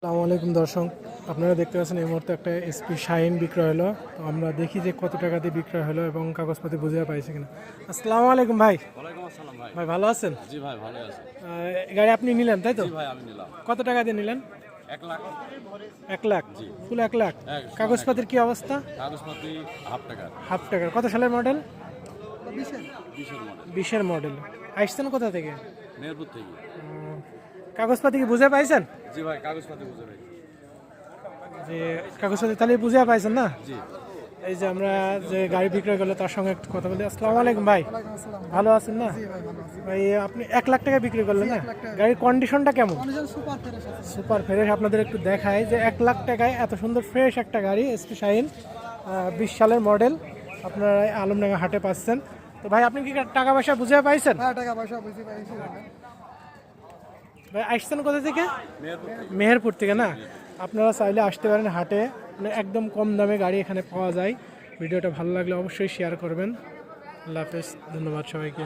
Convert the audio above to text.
আসসালামু আলাইকুম দর্শক, আপনারা দেখতে পাচ্ছেন এই মুহূর্তে একটা এসপি শাইন বিক্রয় হলো। তো আমরা দেখি যে কত টাকা দিয়ে বিক্রয় হলো এবং কাগজপাতি বুঝে পাইছে কিনা। আসসালামু আলাইকুম ভাই। ওয়ালাইকুম আসসালাম ভাই। ভাই ভালো আছেন? জি ভাই ভালো আছি। গাড়ি আপনি নিলেন তাই তো? জি ভাই আমি নিলাম কত টাকা দিয়ে নিলেন? 1 লাখ। 1 লাখ? ফুল 1 লাখ? হ্যাঁ, কাগজপাতির কি অবস্থা? কাগজপত্র হাফ টাকা। হাফ টাকার। কত সালের মডেল? 20-এর মডেল। 20-এর মডেল। আসছেন কোথা থেকে? মেহেরপুর থেকে। কাগজপাতি কি বুঝে পাইছেন? জি ভাই কাগজপত্র বুঝে ভাই। যে কাগজপাতি তাহলে বুঝে পাইছেন না? জি এই যে আমরা যে গাড়ি বিক্রয় করলো তার সঙ্গে একটু কথা বলি। আসসালামু আলাইকুম ভাই। ভালো আছেন না? ভাই আপনি 1 লাখ টাকা বিক্রি করলেন না? গাড়ির কন্ডিশনটা কেমন? Super fresh. আপনাদের একটু দেখায় যে 1 লাখ টাকায় এত সুন্দর ফ্রেশ একটা গাড়ি এসপি শাইন 20 সালের মডেল আপনারা আলমডাঙ্গা হাটে পাচ্ছেন। তো ভাই আপনি কি টাকা পয়সা বুঝে পাইছেন? টাকা পয়সা বুঝি পাইছি। ভাই আসছেন কোথা থেকে? মেহেরপুর থেকে না? আপনারা চাইলে আসতে পারেন হাটে, মানে একদম কম দামে গাড়ি এখানে পাওয়া যায়। ভিডিওটা ভালো লাগলে অবশ্যই শেয়ার করবেন। আল্লাহ হাফেজ, ধন্যবাদ সবাইকে।